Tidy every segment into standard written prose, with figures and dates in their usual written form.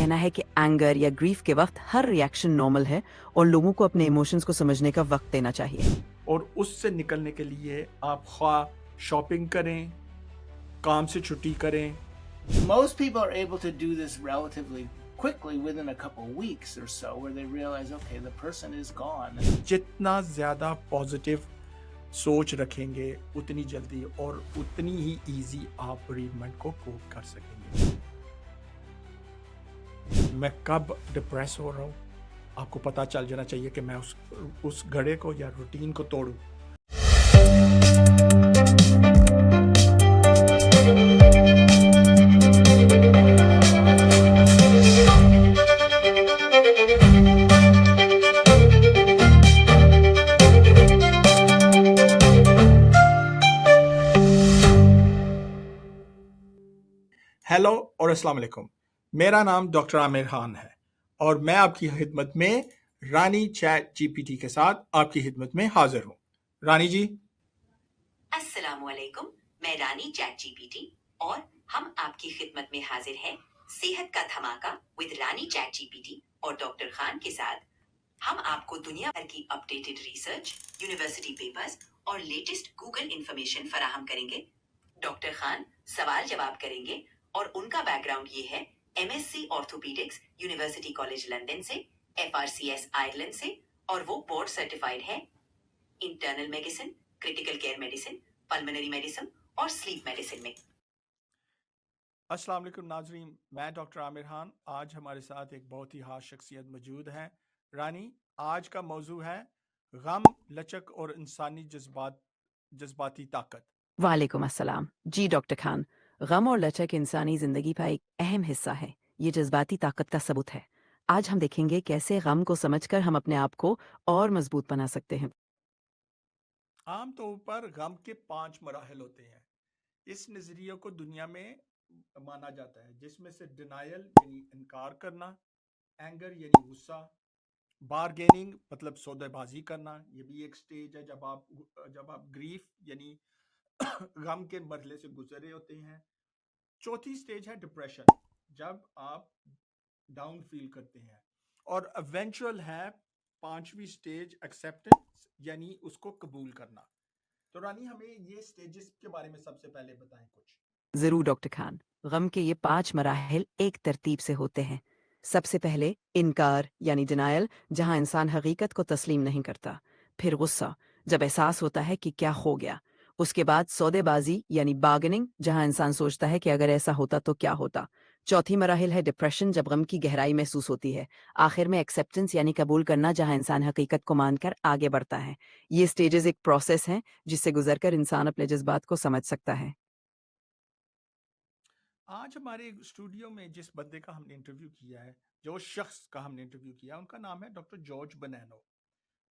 कहना है कि एंगर या ग्रीफ के वक्त हर रिएक्शन नॉर्मल है और लोगों को अपने इमोशंस को समझने का वक्त देना चाहिए। और उससे निकलने के लिए आप ख्वाह शॉपिंग करें, काम से छुट्टी करें। Most people are able to do this relatively quickly within a couple weeks or so, where they realize, okay, the person is gone. जितना ज़्यादा पॉजिटिव सोच रखेंगे उतनी जल्दी और उतनी ही इजी आप bereavement को कोप कर सकेंगे। मैं कब डिप्रेस हो रहा हूँ आपको पता चल जाना चाहिए कि मैं उस घड़े को या रूटीन को तोड़ूं। हेलो और अस्सलाम वालेकुम। मेरा नाम डॉक्टर आमिर खान है और मैं आपकी खिदमत में रानी चैट जीपीटी के साथ आपकी खिदमत में हाजिर हूँ। रानी जी अस्सलामु अलैकुम, मैं रानी चैट जीपीटी और हम आपकी खिदमत में हाजिर हैं सेहत का धमाका विद रानी चैट जीपीटी और डॉक्टर खान के साथ। हम आपको दुनिया भर की अपडेटेड रिसर्च, यूनिवर्सिटी पेपर्स और लेटेस्ट गूगल इंफॉर्मेशन फराहम करेंगे। डॉक्टर खान सवाल जवाब करेंगे और उनका बैकग्राउंड ये है MSc orthopaedics university college London से, एफआरसीएस आयरलैंड से और वो बोर्ड सर्टिफाइड है internal medicine, critical care medicine, pulmonary medicine और स्लीप मेडिसिन में। अस्सलाम वालेकुम नाजरीन, मैं डॉक्टर आमिर खान। आज हमारे साथ एक बहुत ही खास शख्सियत मौजूद है। रानी, आज का मौजू है गम, लचक और इंसानी जज्बाती ताकत। वालेकुम अस्सलाम। जी डॉक्टर खान, गम और लचक इंसानी जिंदगी का एक अहम हिस्सा है। ये जज्बाती ताकत का सबूत है। आज हम देखेंगे कैसे गम को समझकर हम अपने आप को और मजबूत बना सकते हैं। आम तौर पर गम के 5 मराहल होते हैं। इस नज़रिए को दुनिया में माना जाता है, जिसमें से डिनायल यानी इनकार करना, एंगर यानी गुस्सा, बारगेनिंग मतलब सौदेबाजी करना, ये भी एक स्टेज है जब आप ग्रीफ यानी गम के मरहले से गुजरे होते हैं। चौथी स्टेज है डिप्रेशन, जब आप डाउन फील करते हैं। और इवेंचुअल है 5वीं स्टेज एक्सेप्टेंस यानी उसको कबूल करना। तो रानी, हमें ये स्टेजेस के बारे में सबसे पहले बताएं कुछ। जरूर डॉक्टर खान, गम के ये 5 मराहल एक तरतीब से होते हैं। सबसे पहले इनकार यानी डिनायल, जहां इंसान हकीकत को तस्लीम नहीं करता। फिर गुस्सा, जब एहसास होता है कि क्या हो गया। उसके बाद सौदेबाजी यानी बार्गेनिंग, जहां इंसान सोचता है कि अगर ऐसा होता तो क्या होता। चौथी मराहिल है डिप्रेशन, जब गम की गहराई महसूस होती है। आखिर में एक्सेप्टेंस यानी कबूल करना, जहां इंसान हकीकत को मानकर आगे बढ़ता है। ये स्टेजेस एक प्रोसेस हैं जिससे गुजरकर इंसान अपने जज्बात को समझ सकता है। आज हमारे स्टूडियो में जिस बंदे का हमने इंटरव्यू किया है, जो शख्स का हमने इंटरव्यू किया, उनका नाम है डॉक्टर जॉर्ज बनानो।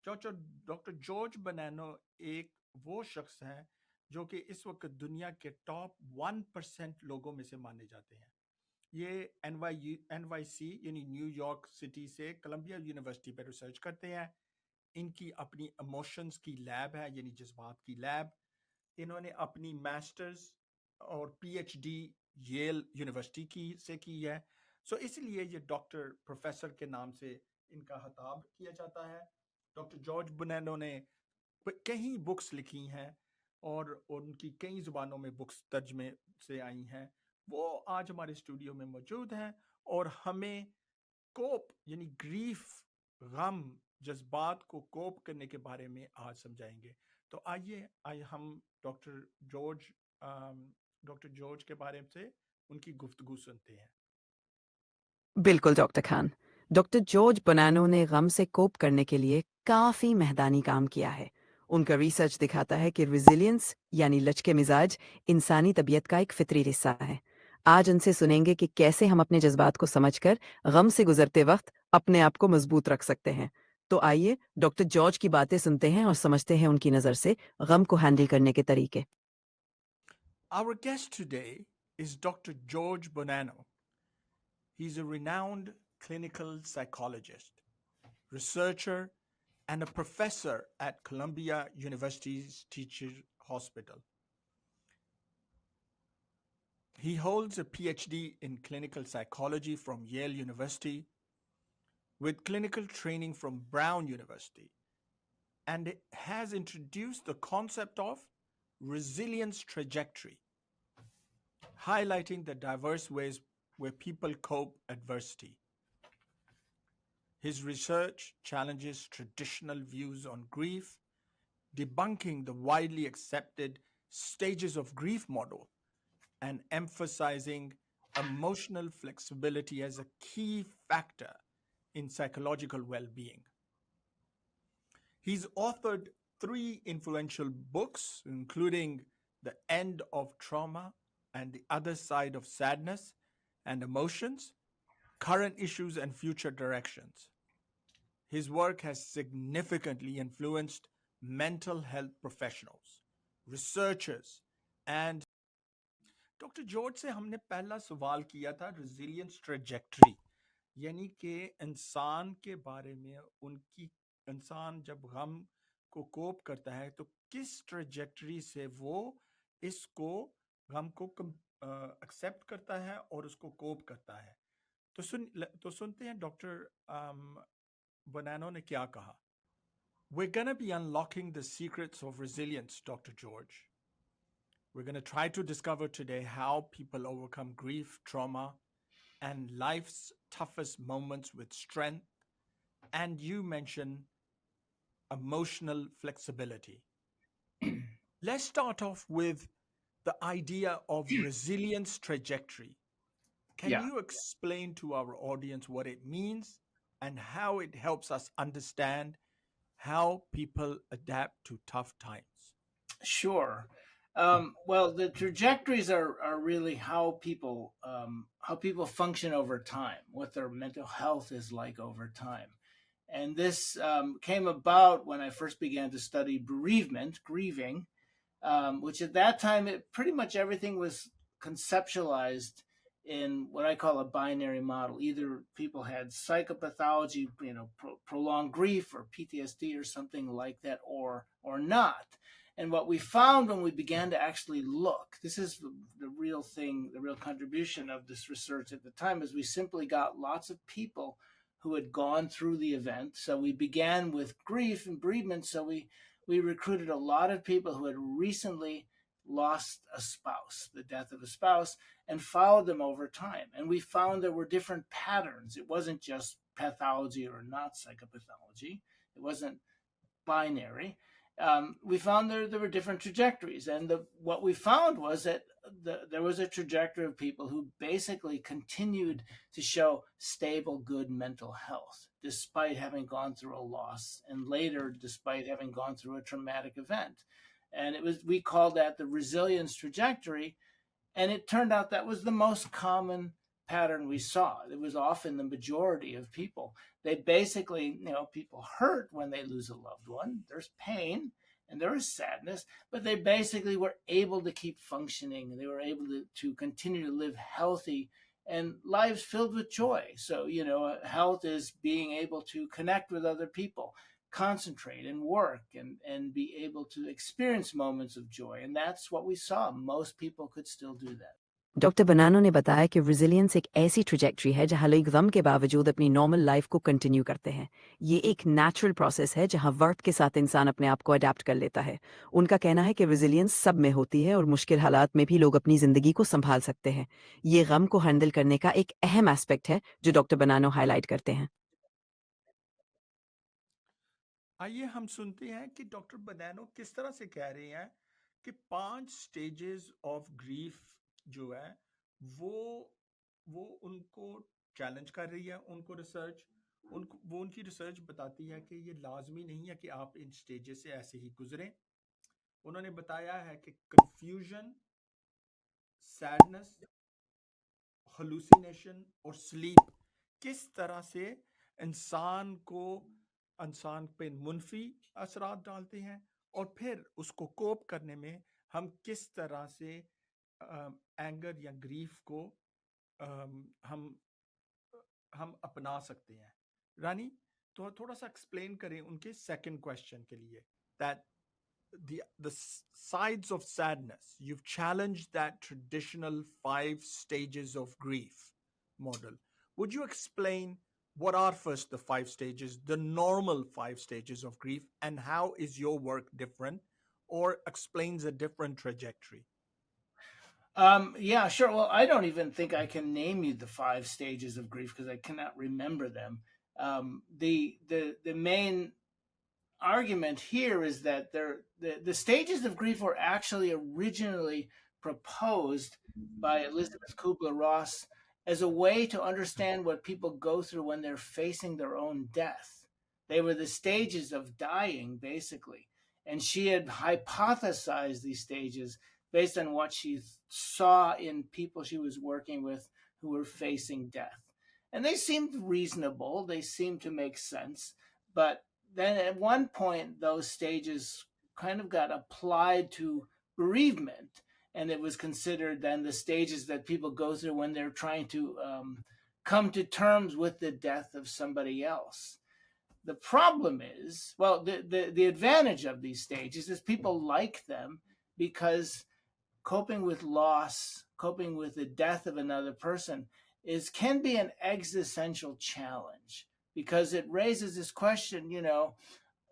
डॉक्टर जॉर्ज बनानो एक वो शख्स है जो कि इस वक्त दुनिया के टॉप 1% लोगों में से माने जाते हैं। ये NYC यानी न्यूयॉर्क सिटी से कोलंबिया यूनिवर्सिटी पर रिसर्च करते हैं। इनकी अपनी इमोशंस की लैब है, यानी जज्बात की लैब। इन्होंने अपनी मास्टर्स और PhD येल यूनिवर्सिटी की है। सो इसलिए ये डॉक्टर प्रोफेसर के नाम से इनका खिताब किया जाता है। डॉक्टर जॉर्ज बनानो ने कई बुक्स लिखी हैं और उनकी कई ज़ुबानों में बुक्स तर्जमे से आई हैं। वो आज हमारे स्टूडियो में मौजूद हैं और हमें कोप यानी ग्रीफ, गम, जज्बात को कोप करने के बारे में आज समझाएंगे। तो आइए हम डॉक्टर जॉर्ज डॉक्टर जॉर्ज के बारे से उनकी गुफ्तगू सुनते हैं। बिल्कुल डॉक्टर खान, डॉक्टर जॉर्ज बनानो ने गम से कोप करने के लिए काफ़ी मैदानी काम किया है। उनका रिसर्च दिखाता है कि रेजिलियंस यानी लचके मिजाज इंसानी तबीयत का एक फितरी हिस्सा है। आज उनसे सुनेंगे कि कैसे हम अपने जज्बात को समझकर गम से गुजरते वक्त अपने आप को मजबूत रख सकते हैं। तो आइए डॉक्टर जॉर्ज की बातें सुनते हैं और समझते हैं उनकी नज़र से गम को हैंडल करने के तरीके। Our guest today is Dr. George Bonanno. He's a renowned clinical psychologist, researcher, and a professor at Columbia University's Teachers Hospital. He holds a PhD in clinical psychology from Yale University with clinical training from Brown University and has introduced the concept of resilience trajectory, highlighting the diverse ways where people cope adversity. His research challenges traditional views on grief, debunking the widely accepted stages of grief model and emphasizing emotional flexibility as a key factor in psychological well-being. He's authored 3 influential books, including The End of Trauma and The Other Side of Sadness and Emotions, Current Issues and Future Directions. His work has significantly influenced mental health professionals, researchers, and doctor George से हमने पहला सवाल किया था resilience trajectory, यानी कि इंसान के बारे में उनकी इंसान जब गम को कोप करता है तो किस ट्रेजेक्टरी से वो इसको गम को एक्सेप्ट करता है और उसको कोप करता है. तो सुनते हैं डॉक्टर बोनानो ने क्या कहा. We're going to be unlocking the secrets of resilience, Dr. George. We're going to try to discover today how people overcome grief, trauma, and life's toughest moments with strength. And you mentioned emotional flexibility. Let's start off with the idea of resilience trajectory. Can you explain to our audience what it means and how it helps us understand how people adapt to tough times? Sure. Well, the trajectories are really how people function over time, what their mental health is like over time, and this came about when I first began to study bereavement, grieving, which at that time pretty much everything was conceptualized in what I call a binary model. Either people had psychopathology, prolonged grief or PTSD or something like that, or not. And what we found when we began to actually look, this is the real thing, the real contribution of this research at the time, is we simply got lots of people who had gone through the event. So we began with grief and bereavement. So we recruited a lot of people who had recently lost a spouse, the death of a spouse, and followed them over time. And we found there were different patterns. It wasn't just pathology or not psychopathology. It wasn't binary. We found there were different trajectories. And what we found was that there was a trajectory of people who basically continued to show stable, good mental health, despite having gone through a loss, and later, despite having gone through a traumatic event. And we called that the resilience trajectory. And it turned out that was the most common pattern we saw. It was often the majority of people. They basically, people hurt when they lose a loved one. There's pain and there is sadness, but they basically were able to keep functioning, and they were able to continue to live healthy and lives filled with joy. So, health is being able to connect with other people, concentrate and work, and be able to experience moments of joy. And that's what we saw. Most people could still do that. Doctor Banano ने बताया कि resilience एक ऐसी trajectory है जहां लोग गम के बावजूद अपनी नॉर्मल लाइफ को कंटिन्यू करते हैं. ये एक नेचुरल प्रोसेस है जहां वक्त के साथ इंसान अपने आप को अडेप्ट कर लेता है. उनका कहना है कि रेजिलियंस सब में होती है और मुश्किल हालात में भी लोग अपनी जिंदगी को संभाल सकते हैं. ये गम को हैंडल करने का एक अहम एस्पेक्ट है जो डॉक्टर बनानो हाईलाइट करते हैं. आइए हम सुनते हैं कि डॉक्टर बनानो किस तरह से कह रहे हैं कि 5 स्टेजेस ऑफ ग्रीफ जो है वो उनको चैलेंज कर रही है. उनकी रिसर्च बताती है कि ये लाजमी नहीं है कि आप इन स्टेजेस से ऐसे ही गुजरें. उन्होंने बताया है कि कंफ्यूजन, सैडनेस, हेलुसिनेशन और स्लीप किस तरह से इंसान पे मुनफी असरात डालते हैं, और फिर उसको कोप करने में हम किस तरह से एंगर या ग्रीफ को हम अपना सकते हैं. रानी, तो थोड़ा सा एक्सप्लेन करें उनके सेकंड क्वेश्चन के लिए, that sides of sadness. You've challenged that traditional 5 stages of grief model. Would you explain what are first the 5 stages, the normal 5 stages of grief, and how is your work different or explains a different trajectory? Yeah, sure. Well, I don't even think I can name you the 5 stages of grief because I cannot remember them. The main argument here is that the stages of grief were actually originally proposed by Elizabeth Kubler-Ross as a way to understand what people go through when they're facing their own death. They were the stages of dying, basically. And she had hypothesized these stages based on what she saw in people she was working with who were facing death. And they seemed reasonable, they seemed to make sense, but then at one point those stages kind of got applied to bereavement, and it was considered then the stages that people go through when they're trying to come to terms with the death of somebody else. The problem is, well, the advantage of these stages is people like them because coping with loss, coping with the death of another person can be an existential challenge because it raises this question,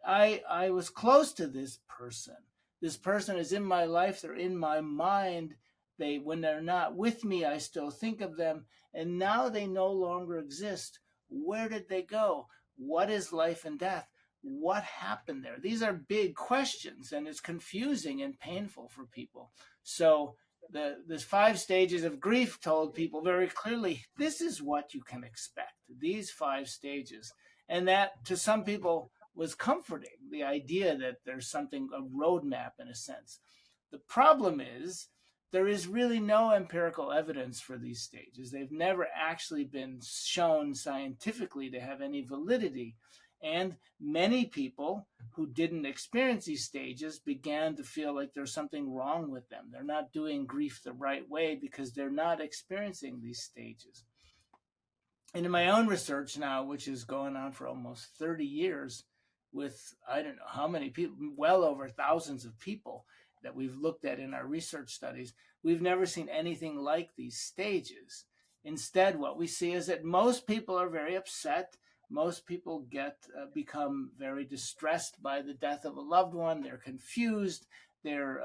I was close to this person. This person is in my life, they're in my mind. When they're not with me, I still think of them, and now they no longer exist. Where did they go? What is life and death? What happened there? These are big questions, and it's confusing and painful for people. So this 5 stages of grief told people very clearly, this is what you can expect, these 5 stages. And that to some people was comforting, the idea that there's something, a roadmap in a sense. The problem is there is really no empirical evidence for these stages. They've never actually been shown scientifically to have any validity. And many people who didn't experience these stages began to feel like there's something wrong with them. They're not doing grief the right way because they're not experiencing these stages. And in my own research now, which is going on for almost 30 years, with I don't know how many people, well over thousands of people that we've looked at in our research studies, we've never seen anything like these stages. Instead, what we see is that most people are very upset. Most people become very distressed by the death of a loved one. They're confused. They're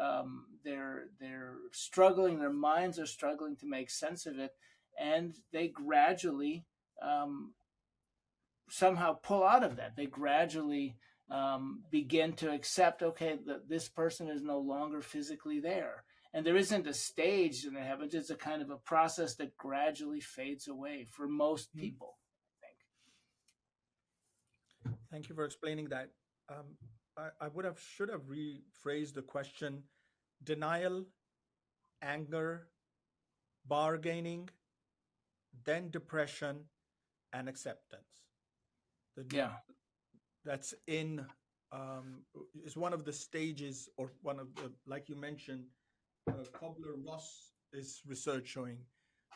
struggling. Their minds are struggling to make sense of it, and they gradually somehow pull out of that. They gradually begin to accept, okay, this person is no longer physically there. And there isn't a stage that happens. It's a kind of a process that gradually fades away for most people, I think. Thank you for explaining that. I should have rephrased the question: denial, anger, bargaining, then depression, and acceptance. Yeah. That's is one of the stages, or one of the, like you mentioned, Kubler-Ross is research showing,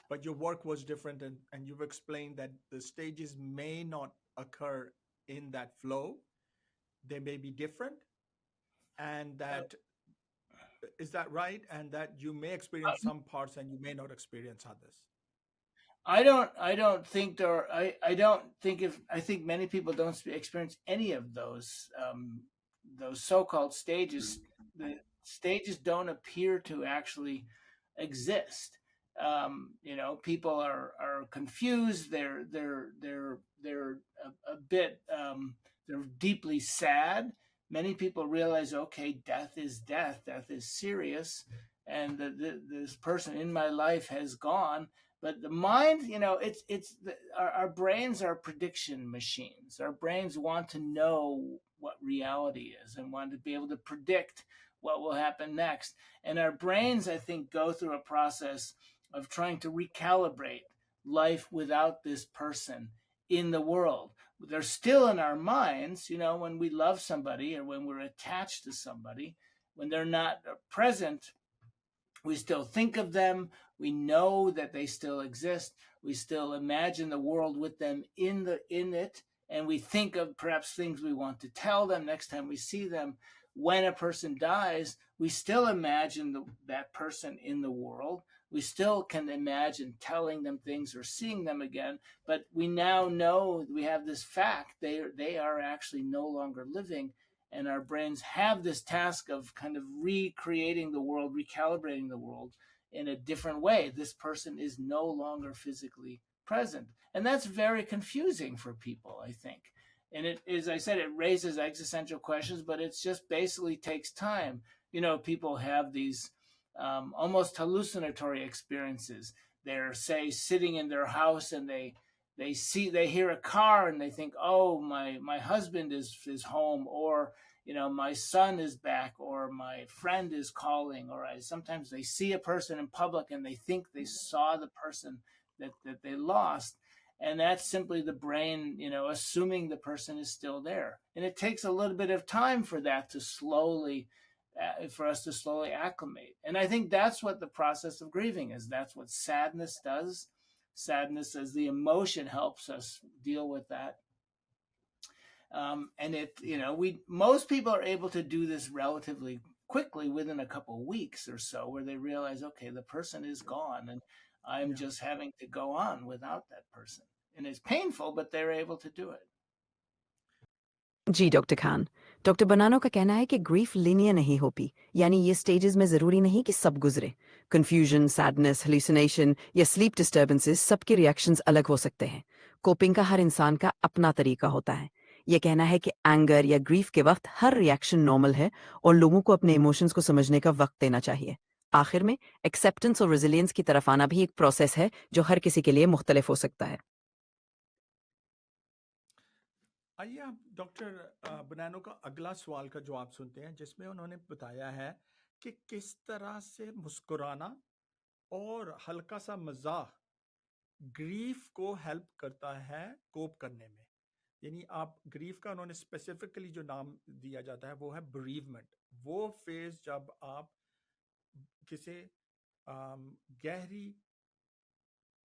but your work was different, and you've explained that the stages may not occur in that flow. They may be different, and that is that right? And that you may experience some parts and you may not experience others. I think many people don't experience any of those so-called stages. The stages don't appear to actually exist. People are confused. They're a bit they're deeply sad. Many people realize, okay, death is death. Death is serious, and this person in my life has gone. But the mind, our brains are prediction machines. Our brains want to know what reality is and want to be able to predict what will happen next. And our brains, I think, go through a process of trying to recalibrate life without this person in the world. They're still in our minds, when we love somebody or when we're attached to somebody. When they're not present, we still think of them. We know that they still exist. We still imagine the world with them in it, and we think of perhaps things we want to tell them next time we see them. when a person dies, we still imagine that person in the world. We still can imagine telling them things or seeing them again, but we now know, we have this fact, they are actually no longer living, and our brains have this task of kind of recreating the world, recalibrating the world in a different way. This person is no longer physically present, and that's very confusing for people, I think. And it, as I said, it raises existential questions, but it's just basically takes time. People have these almost hallucinatory experiences. They're, say, sitting in their house, and they hear a car, and they think, oh, my husband is home, or my son is back, or my friend is calling, or sometimes they see a person in public and they think they saw the person that they lost. And that's simply the brain, assuming the person is still there. And it takes a little bit of time for that to slowly, for us to slowly acclimate. And I think that's what the process of grieving is. That's what sadness does. Sadness as the emotion helps us deal with that. And most people are able to do this relatively quickly, within a couple of weeks or so, where they realize, okay, the person is gone, and I'm just having to go on without that person. And it's painful, but they're able to do it. जी doctor Khan, doctor Banano का कहना है कि grief linear नहीं होती, यानी ये stages में ज़रूरी नहीं कि सब गुजरे. कंफ्यूजन, सैडनेस, हेलुसिनेशन या स्लीप डिस्टर्बेंसेस, सबके रिएक्शंस अलग हो सकते हैं. कोपिंग का हर इंसान का अपना तरीका होता है. ये कहना है कि एंगर या ग्रीफ के वक्त हर रिएक्शन नॉर्मल है और लोगों को अपने इमोशंस को समझने का वक्त देना चाहिए. आखिर में एक्सेप्टेंस और रेजिलियंस की तरफ आना भी एक प्रोसेस है जो हर किसी के लिए मुख्तलिफ हो सकता है. आइए आप डॉक्टर बनानो का अगला सवाल का जवाब सुनते हैं, जिसमें उन्होंने बताया है कि किस तरह से मुस्कुराना और हल्का सा मजाक ग्रीफ को हेल्प करता है कोप करने में. यानी आप ग्रीफ का, उन्होंने स्पेसिफिकली जो नाम दिया जाता है वो है bereavement. वो फेज जब आप किसी गहरी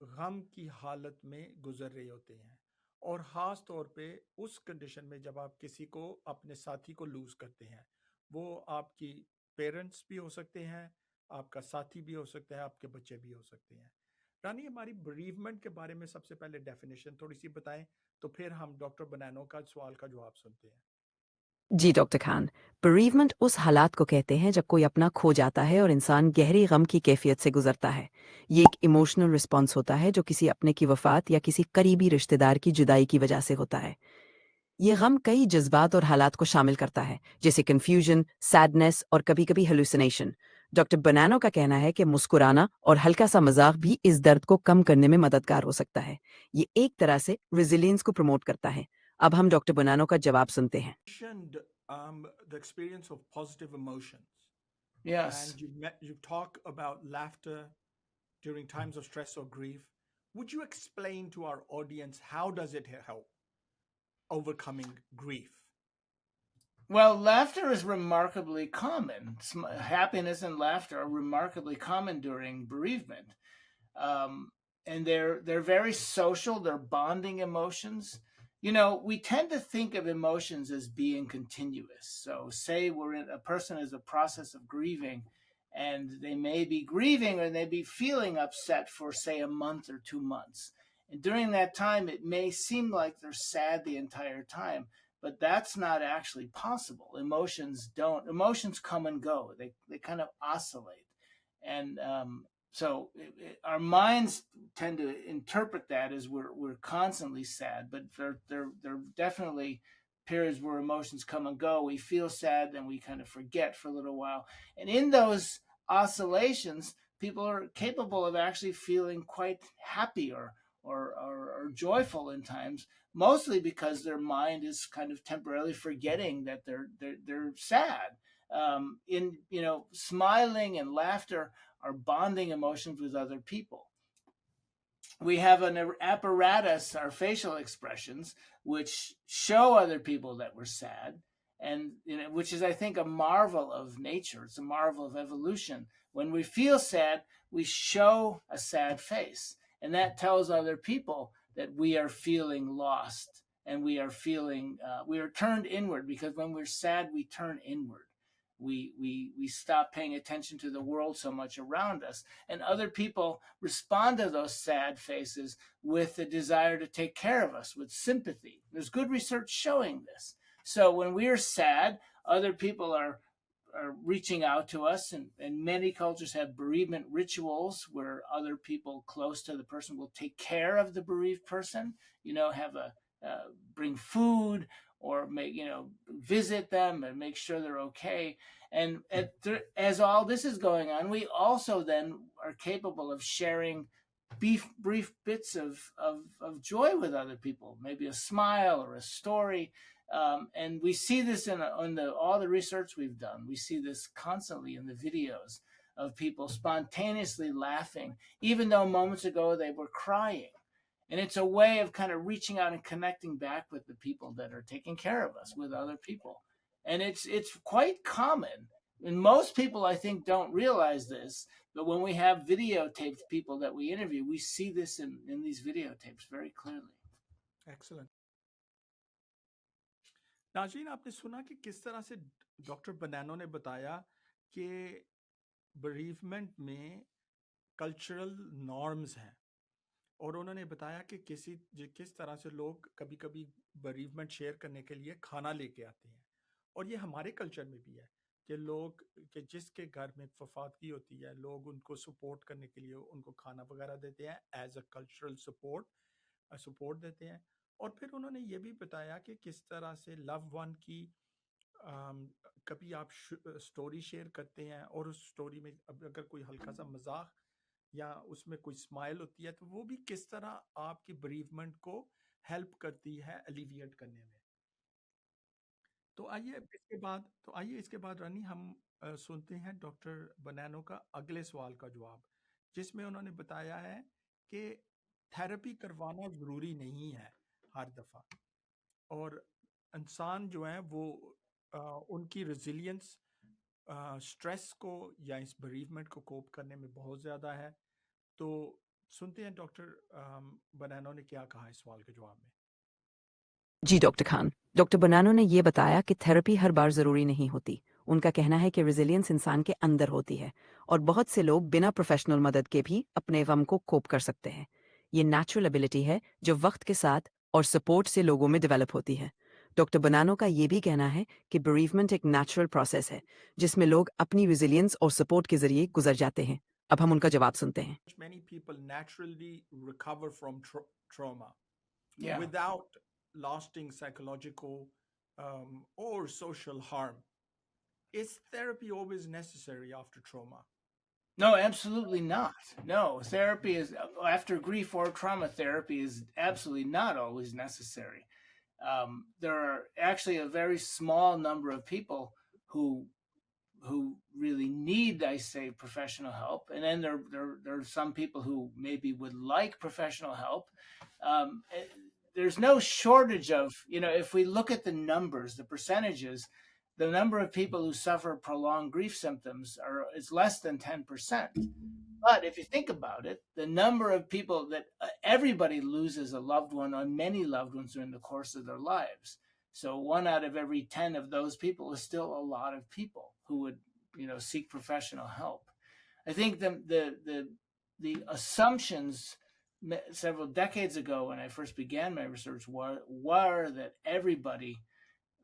गम की हालत में गुजर रहे होते हैं, और ख़ास तौर पे उस कंडीशन में जब आप किसी को, अपने साथी को लूज़ करते हैं. वो आपकी पेरेंट्स भी हो सकते हैं, आपका साथी भी हो सकता है, आपके बच्चे भी हो सकते हैं. रानी, हमारी bereavement के बारे में सबसे पहले डेफिनेशन थोड़ी सी बताएं, तो फिर हम डॉक्टर बनानो का सवाल का जवाब सुनते हैं. जी डॉक्टर खान, bereavement उस हालात को कहते हैं जब कोई अपना खो जाता है और इंसान गहरी गम की कैफियत से गुजरता है. ये एक इमोशनल रिस्पॉन्स होता है जो किसी अपने की वफात या किसी करीबी रिश्तेदार की जुदाई की वजह से होता है. ये गम कई जज्बात और हालात को शामिल करता है, जैसे कंफ्यूजन, सैडनेस और कभी-कभी हेलुसिनेशन. डॉक्टर बनानो का कहना है कि मुस्कुराना और हल्का सा मजाक भी इस दर्द को कम करने में मददगार हो सकता है. ये एक तरह से रेजिलियंस को प्रमोट करता है. अब हम डॉक्टर बनानो का जवाब सुनते हैं. Mentioned the experience of positive emotions, Yes. and you talk about laughter during times of stress or grief. Would you explain to our audience how does it help overcoming grief? Well, laughter is remarkably common. Happiness and laughter are remarkably common during bereavement. And they're very social. They're bonding emotions. We tend to think of emotions as being continuous. So, say a person is a process of grieving, and they may be grieving or they be feeling upset for, say, a month or 2 months. And during that time, it may seem like they're sad the entire time, but that's not actually possible. Emotions come and go. They kind of oscillate. And so our minds tend to interpret that as we're constantly sad, but there definitely periods where emotions come and go. We feel sad, then we kind of forget for a little while. And in those oscillations, people are capable of actually feeling quite happy or joyful in times, mostly because their mind is kind of temporarily forgetting that they're sad. Smiling and laughter are bonding emotions with other people. We have an apparatus, our facial expressions, which show other people that we're sad, and which is, I think, a marvel of nature. It's a marvel of evolution. When we feel sad, we show a sad face, and that tells other people that we are feeling lost, and we are turned inward, because when we're sad, we turn inward. We stop paying attention to the world so much around us, and other people respond to those sad faces with the desire to take care of us, with sympathy. There's good research showing this. So when we're sad, other people are reaching out to us, and many cultures have bereavement rituals where other people close to the person will take care of the bereaved person, have a bring food, or visit them and make sure they're okay. And as all this is going on, we also then are capable of sharing brief bits of joy with other people, maybe a smile or a story. And we see this in all the research we've done. We see this constantly in the videos of people spontaneously laughing, even though moments ago they were crying. And it's a way of kind of reaching out and connecting back with the people that are taking care of us, with other people. And it's quite common. And most people, I think, don't realize this. But when we have videotaped people that we interview, we see this in these videotapes very clearly. Excellent. नाज़रीन, आपने सुना कि किस तरह से doctor Banano ने बताया कि bereavement में कल्चरल नॉर्म्स हैं, और उन्होंने बताया कि किस तरह से लोग कभी-कभी bereavement शेयर करने के लिए खाना लेके आते हैं, और ये हमारे कल्चर में भी है कि लोग कि जिसके घर में वफातगी होती है, लोग उनको सपोर्ट करने के लिए उनको खाना वगैरह देते हैं, एज अ कल्चरल सपोर्ट देते हैं। और फिर उन्होंने ये भी बताया कि किस तरह से लव वन की कभी आप स्टोरी शेयर करते हैं, और उस स्टोरी में अगर कोई हल्का सा मजाक या उसमें कोई स्माइल होती है, तो वो भी किस तरह आपकी bereavement को हेल्प करती है एलिविएट करने में। तो आइए इसके बाद रानी हम सुनते हैं डॉक्टर बनानो का अगले सवाल का जवाब, जिसमें उन्होंने बताया है कि थेरेपी करवाना ज़रूरी नहीं है हर दफ़ा, और इंसान जो है वो उनकी रेजिलियंस स्ट्रेस को या इस bereavement को कोप करने में बहुत ज़्यादा है। तो सुनते हैं डॉक्टर बनानो ने क्या कहा इस सवाल के जवाब में। जी डॉक्टर खान, डॉक्टर बनानो ने ये बताया कि थेरेपी हर बार ज़रूरी नहीं होती। उनका कहना है कि रेजिलियंस इंसान के अंदर होती है, और बहुत से लोग बिना प्रोफेशनल मदद के भी अपने गम को कोप कर सकते हैं। ये नेचुरल एबिलिटी है जो वक्त के साथ और सपोर्ट से लोगों में डेवलप होती है। डॉक्टर बनानो का ये भी कहना है कि bereavement एक नेचुरल प्रोसेस है जिसमें लोग अपनी रेजिलियंस और सपोर्ट के जरिए गुजर जाते हैं। अब हम उनका जवाब सुनते हैं। Many people naturally recover from trauma Yeah. without lasting psychological or social harm. Is therapy always necessary after trauma? No, absolutely not. No, therapy is, after grief or trauma, therapy is absolutely not always necessary. There are actually a very small number of people who really need, I say, professional help, and then there are some people who maybe would like professional help. There's no shortage of, if we look at the numbers, the percentages, the number of people who suffer prolonged grief symptoms is less than 10%. But if you think about it, the number of people that everybody loses a loved one or many loved ones during the course of their lives. So 1 out of every 10 of those people is still a lot of people who would, seek professional help. I think the assumptions several decades ago when I first began my research were that everybody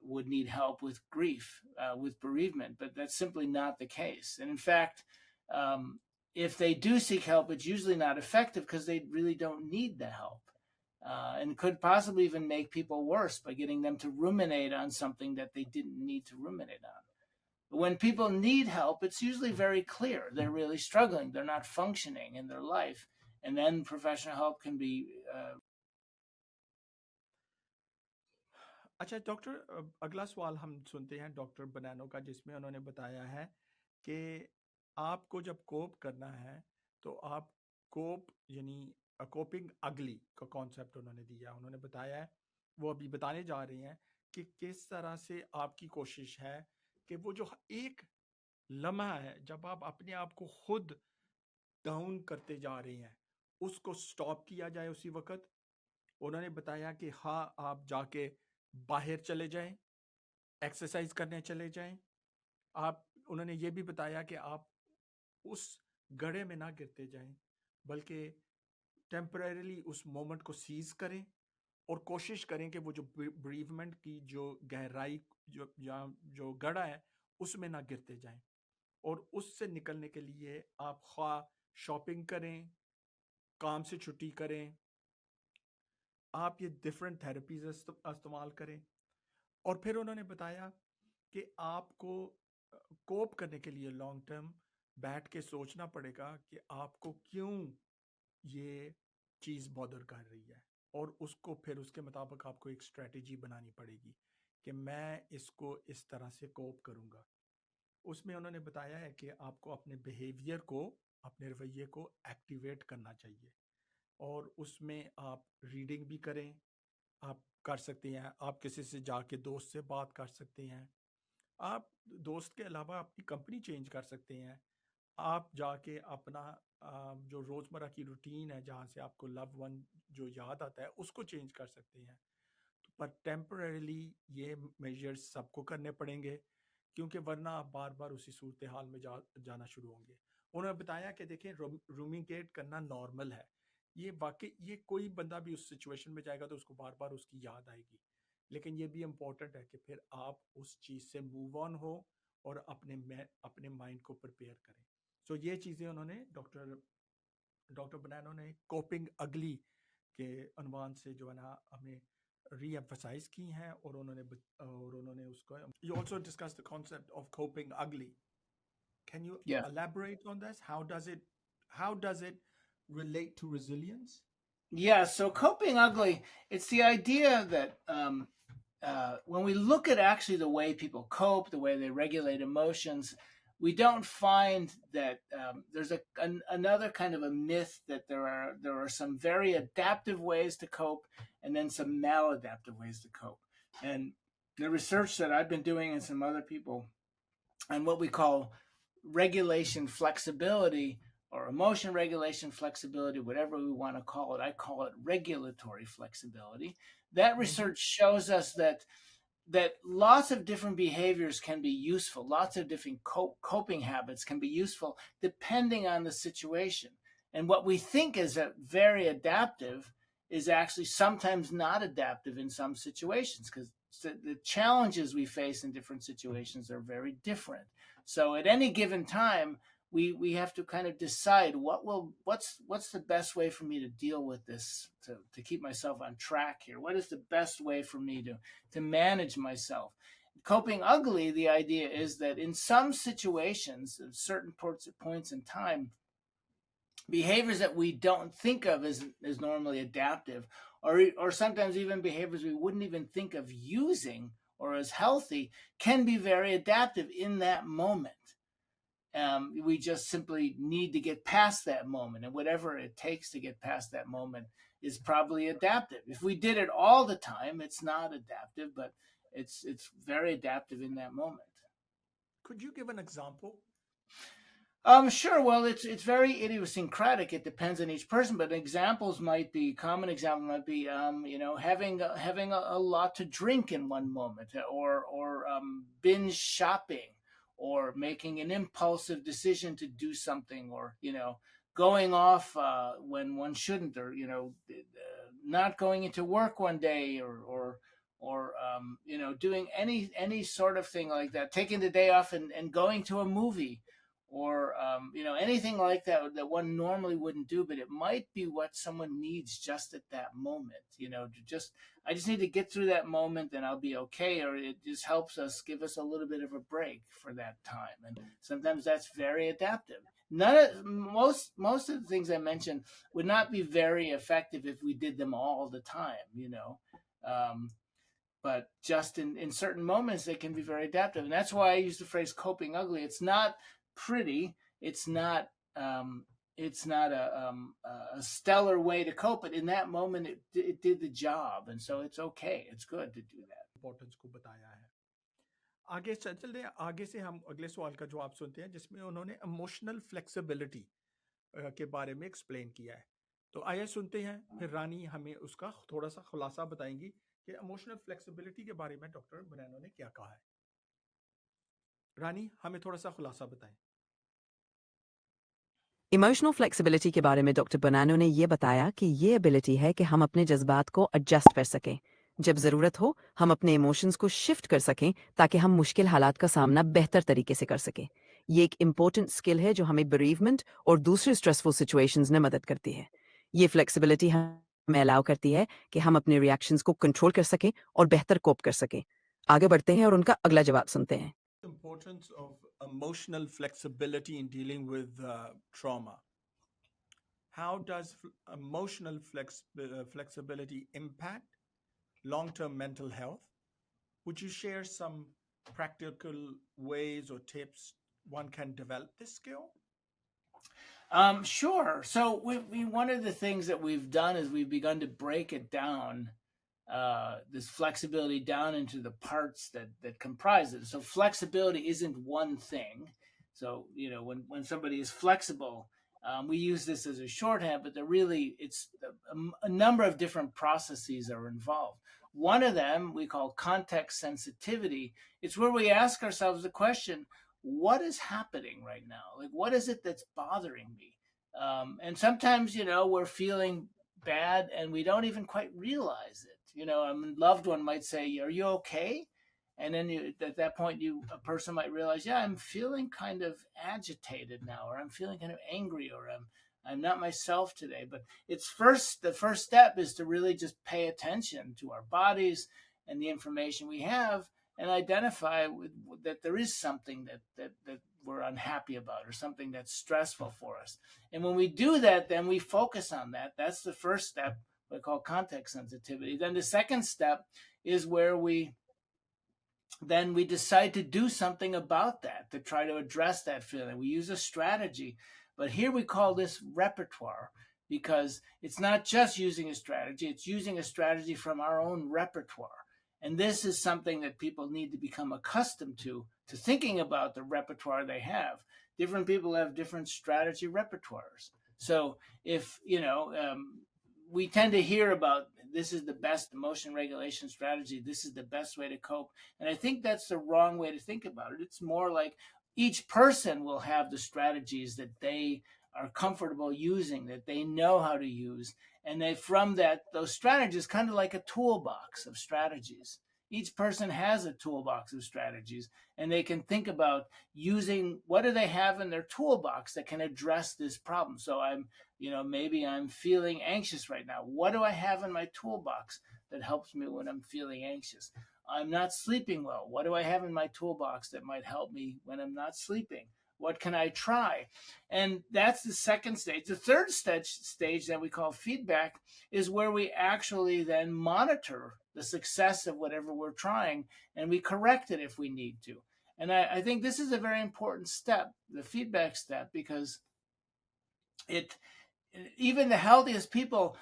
would need help with grief, with bereavement, but that's simply not the case. And in fact, if they do seek help, it's usually not effective because they really don't need the help, and could possibly even make people worse by getting them to ruminate on something that they didn't need to ruminate on. But when people need help, it's usually very clear. They're really struggling. They're not functioning in their life. And then professional help can be अच्छा doctor, अगला सवाल हम सुनते हैं doctor Banano का, जिसमें उन्होंने बताया है कि आपको जब कोप करना है तो आप कोप यानी कोपिंग अगली का कॉन्सेप्ट उन्होंने दिया, उन्होंने बताया है, वो अभी बताने जा रहे हैं कि किस तरह से आपकी कोशिश है कि वो जो एक लम्हा है जब आप अपने आप को खुद डाउन करते जा रहे हैं उसको स्टॉप किया जाए उसी वक्त। उन्होंने बताया कि हाँ, आप जाके बाहर चले जाएं, एक्सरसाइज करने चले जाएं, आप उन्होंने ये भी बताया कि आप उस गड्ढे में ना गिरते जाएं, बल्कि टेम्परेरीली उस मोमेंट को सीज करें और कोशिश करें कि वो जो ब्रीवमेंट की जो गहराई जो गड्ढा है उसमें ना गिरते जाएं, और उससे निकलने के लिए आप ख्वाह शॉपिंग करें, काम से छुट्टी करें, आप ये डिफरेंट थेरेपीज इस्तेमाल करें। और फिर उन्होंने बताया कि आपको कोप करने के लिए लॉन्ग टर्म बैठ के सोचना पड़ेगा कि आपको क्यों ये चीज़ बॉदर कर रही है, और उसको फिर उसके मुताबिक आपको एक स्ट्रेटजी बनानी पड़ेगी कि मैं इसको इस तरह से कोप करूँगा। उसमें उन्होंने बताया है कि आपको अपने बिहेवियर को, अपने रवैये को एक्टिवेट करना चाहिए, और उसमें आप रीडिंग भी करें, आप कर सकते हैं, आप किसी से जाके दोस्त से बात कर सकते हैं, आप दोस्त के अलावा अपनी कंपनी चेंज कर सकते हैं, आप जाके अपना जो रोज़मर्रा की रूटीन है जहाँ से आपको लव वन जो याद आता है उसको चेंज कर सकते हैं। तो पर टेम्परेली ये मेजर्स सबको करने पड़ेंगे, क्योंकि वरना आप बार बार उसी सूरत हाल में जाना शुरू होंगे। उन्होंने बताया कि देखें, रूमिनेट करना नॉर्मल है, ये वाकई ये कोई बंदा भी उस सिचुएशन में जाएगा तो उसको बार बार उसकी याद आएगी, लेकिन ये भी इम्पोर्टेंट है कि फिर आप उस चीज़ से मूव ऑन हो और अपने माइंड को प्रिपेयर करें। सो ये चीज़ें उन्होंने डॉक्टर डॉक्टर बनानो ने कोपिंग अगली के अनवान से जो है ना हमें री एम्फसाइज की हैं, और उन्होंने उसको you also discuss the concept of coping ugly. Can you Yeah. elaborate on this? How does it relate to resilience? Yeah, so coping ugly, it's the idea that when we look at actually the way people cope, the way they regulate emotions, we don't find that there's another kind of a myth that there are some very adaptive ways to cope and then some maladaptive ways to cope. And the research that I've been doing and some other people on what we call regulation flexibility or emotion regulation flexibility, whatever we want to call it. I call it regulatory flexibility. That research shows us that lots of different behaviors can be useful. Lots of different coping habits can be useful depending on the situation. And what we think is a very adaptive is actually sometimes not adaptive in some situations, because the challenges we face in different situations are very different. So at any given time, we have to kind of decide what's the best way for me to deal with this, to keep myself on track here. What is the best way for me to manage myself? Coping ugly, the idea is that in some situations, at certain points in time, behaviors that we don't think of as normally adaptive, or sometimes even behaviors we wouldn't even think of using or as healthy, can be very adaptive in that moment. We just simply need to get past that moment, and whatever it takes to get past that moment is probably adaptive. If we did it all the time, it's not adaptive, but it's very adaptive in that moment. Could you give an example? Sure. Well, it's very idiosyncratic. It depends on each person, but common example might be, having a lot to drink in one moment, or binge shopping, or making an impulsive decision to do something, or going off when one shouldn't, or not going into work one day, or doing any sort of thing like that, taking the day off and going to a movie, or anything like that that one normally wouldn't do, but it might be what someone needs just at that moment. I just need to get through that moment and I'll be okay, or it just helps us, give us a little bit of a break for that time. And sometimes that's very adaptive. Most of the things I mentioned would not be very effective if we did them all the time. But just in certain moments they can be very adaptive, and that's why I use the phrase coping ugly. It's not pretty, it's not a stellar way to cope, but in that moment it did the job, and so it's okay, it's good to do that. Importance को बताया है। आगे चलते हैं, आगे से हम अगले सवाल का जवाब सुनते हैं, जिसमें उन्होंने इमोशनल फ्लेक्सिबिलिटी के बारे में एक्सप्लेन किया है। तो आइए सुनते हैं, फिर रानी हमें उसका थोड़ा सा खुलासा बताएंगी कि इमोशनल फ्लेक्सिबिलिटी के बारे में डॉक्टर बनानो ने क्या कहा है। रानी, हमें थोड़ा सा खुलासा बताएं। इमोशनल फ्लेक्सिबिलिटी के बारे में डॉक्टर बनानो ने ये बताया कि ये एबिलिटी है कि हम अपने जज्बात को एडजस्ट कर सकें। जब ज़रूरत हो हम अपने इमोशंस को शिफ्ट कर सकें ताकि हम मुश्किल हालात का सामना बेहतर तरीके से कर सकें। ये एक इम्पोर्टेंट स्किल है जो हमें bereavement और दूसरे स्ट्रेसफुल सिचुएशंस में मदद करती है। ये फ्लेक्सिबिलिटी हमें अलाउ करती है कि हम अपने रिएक्शंस को कंट्रोल कर सकें और बेहतर कोप कर सकें। आगे बढ़ते हैं और उनका अगला जवाब सुनते हैं। Importance of emotional flexibility in dealing with trauma. How does emotional flexibility impact long-term mental health? Would you share some practical ways or tips one can develop this skill? Sure. So one of the things that we've done is we've begun to break it down, this flexibility down into the parts that comprise it. So flexibility isn't one thing. So when somebody is flexible, we use this as a shorthand, but it's a number of different processes are involved. One of them we call context sensitivity. It's where we ask ourselves the question, what is happening right now? Like, what is it that's bothering me? And sometimes, we're feeling bad and we don't even quite realize it. A loved one might say, "Are you okay?" And then at that point, a person might realize, "Yeah, I'm feeling kind of agitated now, or I'm feeling kind of angry, or I'm not myself today." But the first step is to really just pay attention to our bodies and the information we have, and identify that there is something that we're unhappy about, or something that's stressful for us. And when we do that, then we focus on that. That's the first step, what I call context sensitivity. Then the second step is where we decide to do something about that, to try to address that feeling. We use a strategy, but here we call this repertoire, because it's not just using a strategy, it's using a strategy from our own repertoire. And this is something that people need to become accustomed to thinking about the repertoire they have. Different people have different strategy repertoires. So if, we tend to hear about, this is the best emotion regulation strategy, this is the best way to cope. And I think that's the wrong way to think about it. It's more like each person will have the strategies that they are comfortable using, that they know how to use. And from those strategies, kind of like a toolbox of strategies. Each person has a toolbox of strategies, and they can think about using, what do they have in their toolbox that can address this problem. So maybe I'm feeling anxious right now. What do I have in my toolbox that helps me when I'm feeling anxious? I'm not sleeping well. What do I have in my toolbox that might help me when I'm not sleeping? What can I try? And that's the second stage. The third stage that we call feedback is where we actually then monitor the success of whatever we're trying, and we correct it if we need to. And I think this is a very important step, the feedback step, because even the healthiest people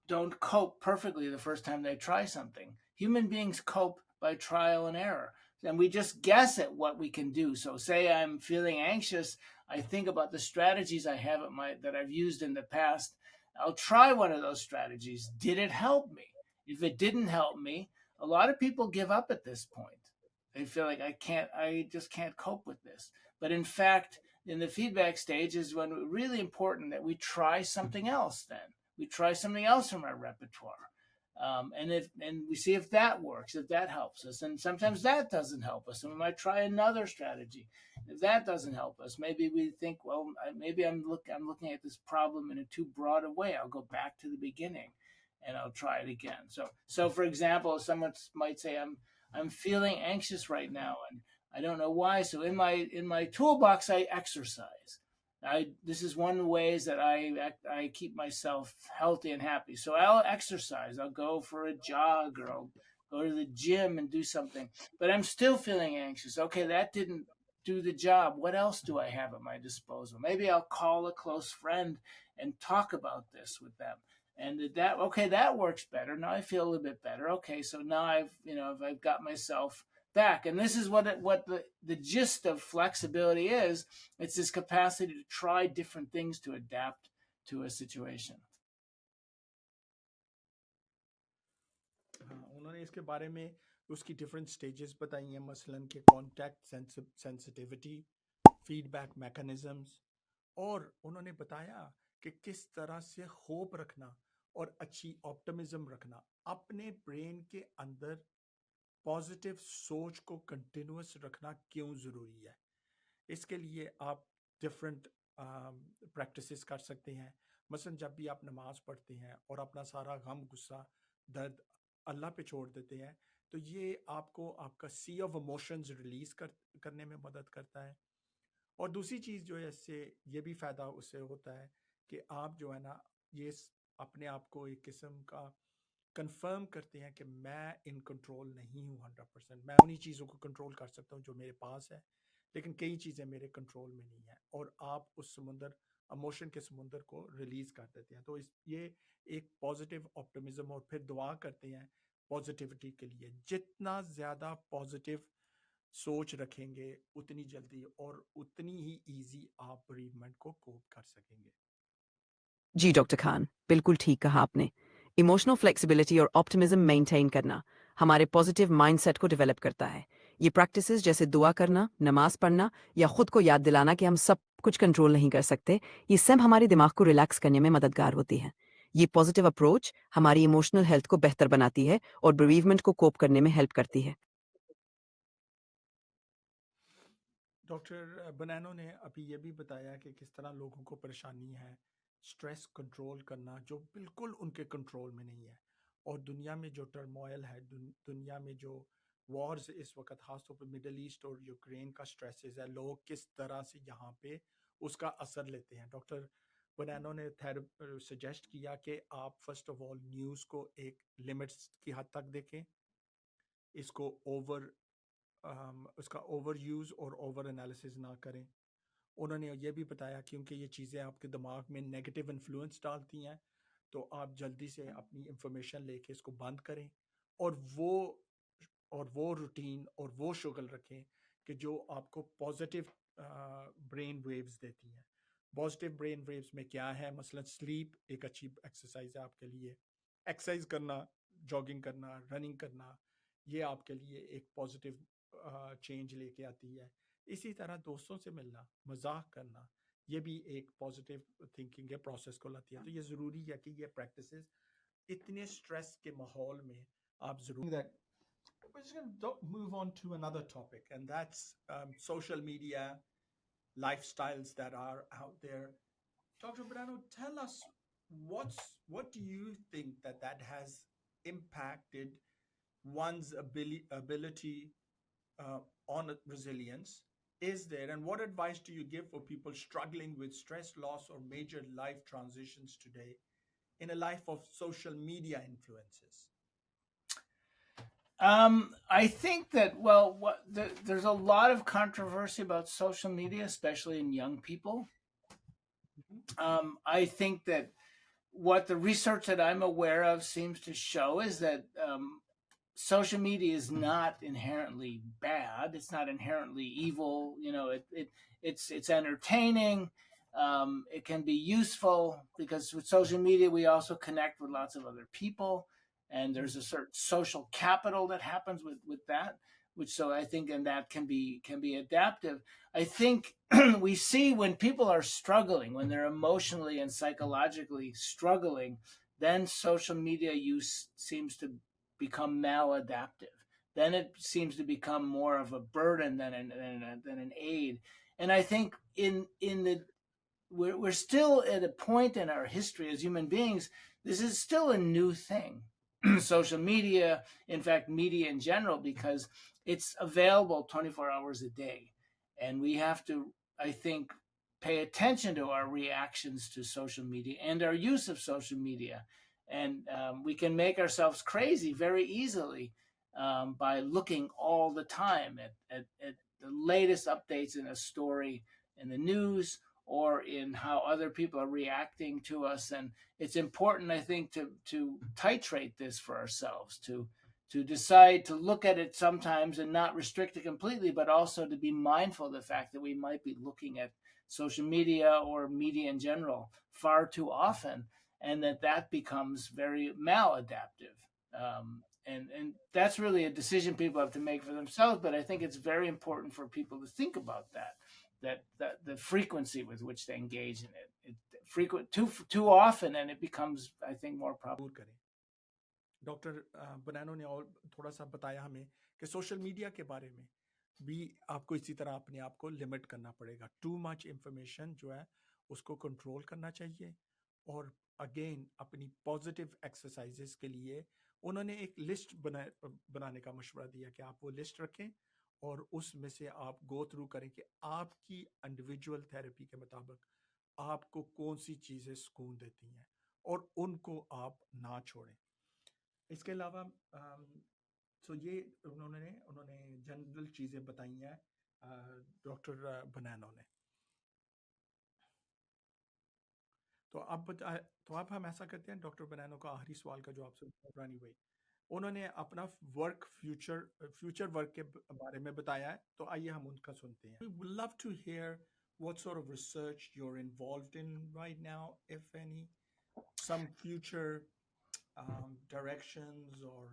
don't cope perfectly the first time they try something. Human beings cope by trial and error, and we just guess at what we can do. So say I'm feeling anxious, I think about the strategies I have that I've used in the past. I'll try one of those strategies. Did it help me? If it didn't help me, a lot of people give up at this point. They feel like I just can't cope with this. But in fact, in the feedback stage is when it's really important that we try something else. Then we try something else from our repertoire, and we see if that works, if that helps us. And sometimes that doesn't help us, and we might try another strategy. If that doesn't help us, maybe we think, well, maybe I'm looking at this problem in a too broad a way. I'll go back to the beginning, and I'll try it again. So for example, someone might say, I'm feeling anxious right now, and I don't know why. So in my toolbox, I exercise. This is one of the ways that I keep myself healthy and happy. So I'll exercise. I'll go for a jog, or I'll go to the gym and do something. But I'm still feeling anxious. Okay, that didn't do the job. What else do I have at my disposal? Maybe I'll call a close friend and talk about this with them. And that works better. Now I feel a little bit better. Okay, so now I've got myself back. And this is what the gist of flexibility is. It's this capacity to try different things to adapt to a situation. उन्होंने इसके बारे में उसकी different stages बताई हैं, मसलन कि contact sensitivity, feedback mechanisms, और उन्होंने बताया कि किस तरह से होप रखना और अच्छी ऑप्टिमिज्म रखना, अपने ब्रेन के अंदर पॉजिटिव सोच को कंटिन्यूस रखना क्यों ज़रूरी है। इसके लिए आप डिफरेंट प्रैक्टिसेस कर सकते हैं। मसलन जब भी आप नमाज पढ़ते हैं और अपना सारा गम, गुस्सा, दर्द अल्लाह पे छोड़ देते हैं, तो ये आपको आपका सी ऑफ इमोशंस रिलीज करने में मदद करता है। और दूसरी चीज़ जो है, इससे ये भी फ़ायदा उससे होता है कि आप जो है ना, ये अपने आप को एक किस्म का कंफर्म करते हैं कि मैं इन कंट्रोल नहीं हूँ 100%। मैं उन्हीं चीज़ों को कंट्रोल कर सकता हूँ जो मेरे पास है, लेकिन कई चीज़ें मेरे कंट्रोल में नहीं है, और आप उस समुंदर, इमोशन के समुंदर को रिलीज कर देते हैं। तो ये एक पॉजिटिव ऑप्टिमिज्म, और फिर दुआ करते हैं पॉजिटिविटी के लिए। जितना ज़्यादा पॉजिटिव सोच रखेंगे, उतनी जल्दी और उतनी ही ईजी आप bereavement को कोप कर सकेंगे। जी डॉक्टर खान, बिल्कुल ठीक कहा आपने। इमोशनल फ्लेक्सिबिलिटी और ऑप्टिमिज्म मेंटेन करना हमारे पॉजिटिव माइंडसेट को डेवलप करता है। ये प्रैक्टिसेस जैसे दुआ करना, नमाज पढ़ना या खुद को याद दिलाना कि हम सब कुछ कंट्रोल नहीं कर सकते, ये सब हमारे दिमाग को रिलैक्स करने में मददगार होती हैं। ये पॉजिटिव अप्रोच हमारी इमोशनल हेल्थ को बेहतर बनाती है और bereavement को कोप करने में हेल्प करती है। डॉक्टर बनानो ने अभी ये भी बताया कि किस तरह लोगों को परेशानी है स्ट्रेस कंट्रोल करना, जो बिल्कुल उनके कंट्रोल में नहीं है। और दुनिया में जो टर्मोइल है, दुनिया में जो वॉर्स इस वक्त, खासतौर पर मिडल ईस्ट और यूक्रेन का स्ट्रेसेस है, लोग किस तरह से यहाँ पे उसका असर लेते हैं। डॉक्टर बनानो ने सजेस्ट किया कि आप फर्स्ट ऑफ ऑल न्यूज़ को एक लिमिट्स की हद तक देखें, इसको उसका ओवर यूज़ और ओवर एनालिसिस ना करें। उन्होंने ये भी बताया क्योंकि ये चीज़ें आपके दिमाग में नेगेटिव इन्फ्लुएंस डालती हैं, तो आप जल्दी से अपनी इंफॉर्मेशन लेके इसको बंद करें, और वो रूटीन और वो शुगल रखें कि जो आपको पॉजिटिव ब्रेन वेव्स देती हैं। पॉजिटिव ब्रेन वेव्स में क्या है, मसलन स्लीप एक अच्छी एक्सरसाइज है आपके लिए, एक्सरसाइज करना, जॉगिंग करना, रनिंग करना, ये आपके लिए एक पॉजिटिव चेंज लेके आती है। इसी तरह दोस्तों से मिलना, मजाक करना, ये भी एक पॉजिटिव थिंकिंग के प्रोसेस को लाती है। तो ये ज़रूरी है कि ये प्रैक्टिसेस इतने स्ट्रेस के माहौल में आप ज़रूर that. We're just going to move on to another topic, and that's social media, lifestyles that are out there. Dr. Bonanno, tell us what do you think that has impacted one's ability on resilience? Is there, and what advice do you give for people struggling with stress, loss, or major life transitions today in a life of social media influences? I think that, there's a lot of controversy about social media, especially in young people. I think that what the research that I'm aware of seems to show is that social media is not inherently bad. It's not inherently evil. It's entertaining. It can be useful because with social media we also connect with lots of other people, and there's a certain social capital that happens with that. So I think, and that can be adaptive. I think we see when people are struggling, when they're emotionally and psychologically struggling, then social media use seems to become maladaptive. Then it seems to become more of a burden than an aid. And I think we're still at a point in our history as human beings. This is still a new thing. Social media, in fact, media in general, because it's available 24 hours a day. And we have to, I think, pay attention to our reactions to social media and our use of social media. And we can make ourselves crazy very easily by looking all the time at the latest updates in a story in the news or in how other people are reacting to us. And it's important, I think, to titrate this for ourselves, to decide to look at it sometimes and not restrict it completely, but also to be mindful of the fact that we might be looking at social media or media in general far too often, and that becomes very maladaptive. And that's really a decision people have to make for themselves. But I think it's very important for people to think about that the frequency with which they engage in it. Frequent too often, and it becomes, I think, more दूर करें doctor Banano ने और थोड़ा सा बताया हमें कि social media के बारे में भी आपको इसी तरह अपने आप को लिमिट करना पड़ेगा टू मच इंफॉर्मेशन जो है उसको कंट्रोल करना चाहिए और अगेन अपनी पॉजिटिव एक्सरसाइजेस के लिए उन्होंने एक लिस्ट बनाने का मशवरा दिया कि आप वो लिस्ट रखें और उसमें से आप गो थ्रू करें कि आपकी इंडिविजुअल थेरेपी के मुताबिक आपको कौन सी चीज़ें सुकून देती हैं और उनको आप ना छोड़ें इसके अलावा सो ये उन्होंने जनरल चीज़ें बताई हैं डॉक्टर बनानो ने तो अब हम ऐसा करते हैं डॉक्टर बनानो का आखिरी सवाल का जो आपसे रानी भाई उन्होंने अपना फ्यूचर वर्क के बारे में बताया है तो आइए हम उनका सुनते हैं We would love to hear what sort of research you're involved in right now, if any, some future directions or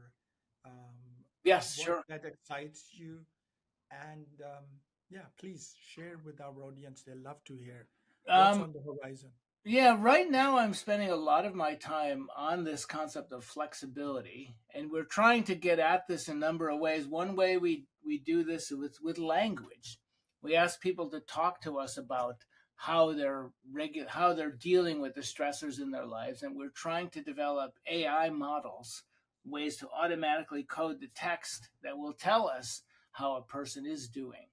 Yes, what sure. that excites you. And yeah, please share with our audience. They love to hear what's on the horizon. Yeah, right now I'm spending a lot of my time on this concept of flexibility, and we're trying to get at this in a number of ways. One way we do this with language. We ask people to talk to us about how they're dealing with the stressors in their lives, and we're trying to develop AI models, ways to automatically code the text that will tell us how a person is doing.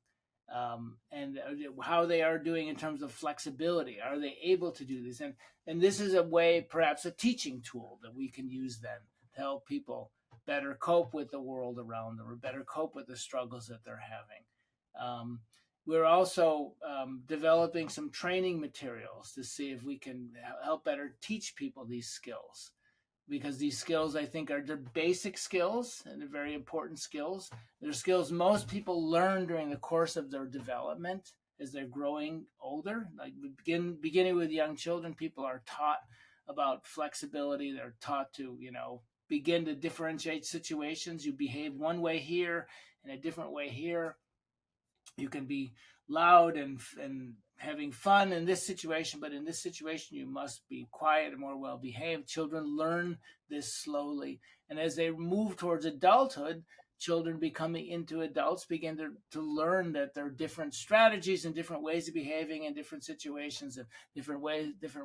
And how they are doing in terms of flexibility. Are they able to do this? And this is a way, perhaps a teaching tool that we can use then to help people better cope with the world around them or better cope with the struggles that they're having. We're also developing some training materials to see if we can help better teach people these skills, because these skills, I think, are the basic skills and they're very important skills. They're skills most people learn during the course of their development as they're growing older. Like beginning with young children, people are taught about flexibility. They're taught to, begin to differentiate situations. You behave one way here and a different way here. You can be loud and having fun in this situation, but in this situation you must be quiet and more well behaved. Children learn this slowly, and as they move towards adulthood, children becoming into adults begin to learn that there are different strategies and different ways of behaving in different situations and different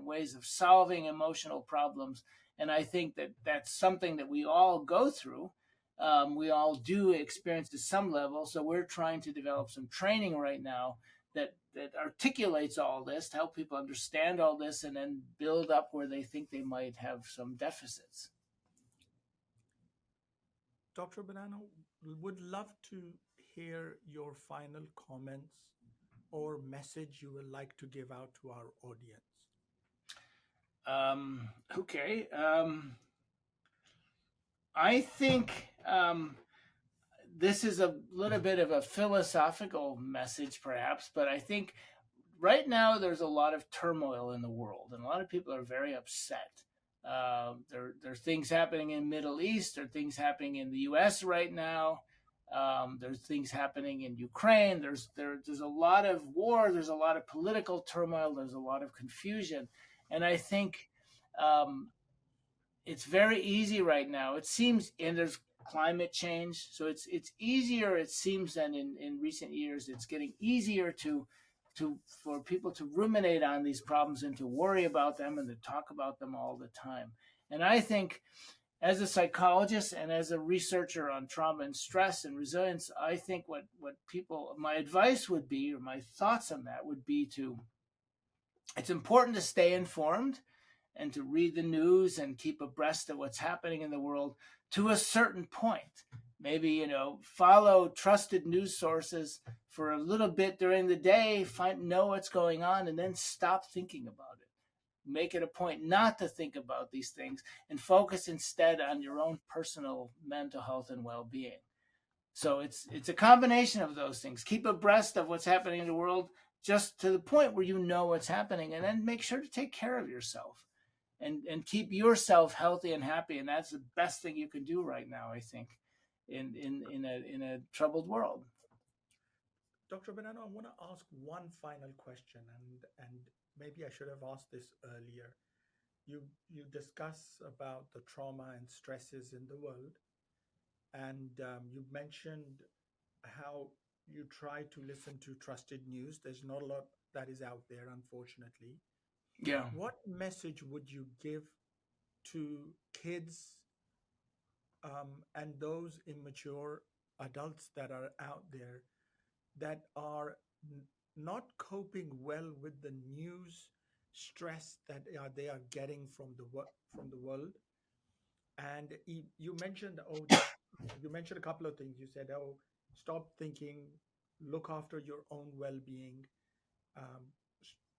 ways of solving emotional problems. And I think that that's something that we all go through. We all do experience to some level. So we're trying to develop some training right now that articulates all this to help people understand all this and then build up where they think they might have some deficits. Dr. Bonanno, would love to hear your final comments or message you would like to give out to our audience. Okay. I think this is a little bit of a philosophical message, perhaps, but I think right now there's a lot of turmoil in the world, and a lot of people are very upset. There's things happening in the Middle East, there are things happening in the U.S. right now. There's things happening in Ukraine. There's a lot of war. There's a lot of political turmoil. There's a lot of confusion, and I think it's very easy right now. It seems, and there's climate change, so it's easier. It seems than in recent years. It's getting easier for people to ruminate on these problems and to worry about them and to talk about them all the time. And I think, as a psychologist and as a researcher on trauma and stress and resilience, I think my advice would be, or my thoughts on that would be it's important to stay informed and to read the news and keep abreast of what's happening in the world to a certain point. Maybe, follow trusted news sources for a little bit during the day, know what's going on, and then stop thinking about it. Make it a point not to think about these things and focus instead on your own personal mental health and well-being. So it's a combination of those things. Keep abreast of what's happening in the world just to the point where you know what's happening, and then make sure to take care of yourself. and keep yourself healthy and happy. And that's the best thing you can do right now, I think, in a troubled world. Dr. Bonanno, I want to ask one final question, and maybe I should have asked this earlier. You discuss about the trauma and stresses in the world, and you mentioned how you try to listen to trusted news. There's not a lot that is out there, unfortunately. Yeah. What message would you give to kids and those immature adults that are out there that are not coping well with the news stress that they are getting from the world? And you mentioned, you mentioned a couple of things. You said, stop thinking, look after your own well-being, um,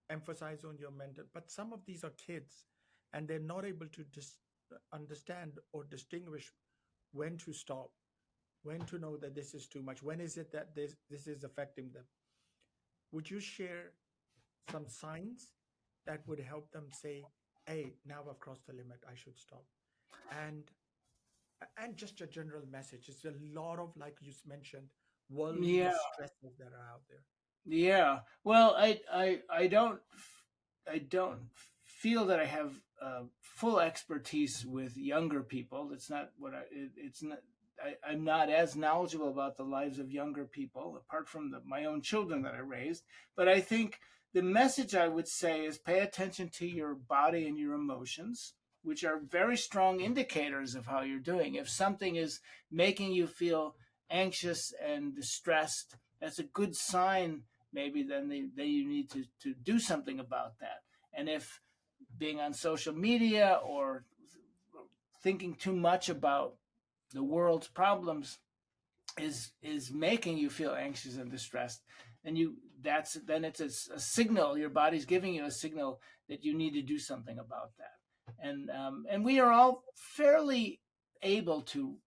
emphasize on your mental. But some of these are kids, and they're not able to understand or distinguish when to stop, when to know that this is too much, when is it that this is affecting them. Would you share some signs that would help them say, hey, now I've crossed the limit, I should stop? and and just a general message. It's a lot of, like you mentioned, worldly Yeah. stresses that are out there. Yeah. Well, I don't feel that I have full expertise with younger people. It's not what it's not. I'm not as knowledgeable about the lives of younger people, apart from my own children that I raised. But I think the message I would say is pay attention to your body and your emotions, which are very strong indicators of how you're doing. If something is making you feel anxious and distressed, that's a good sign. Maybe then you need to do something about that. And if being on social media or thinking too much about the world's problems is making you feel anxious and distressed, then it's a signal. Your body's giving you a signal that you need to do something about that. And we are all fairly able to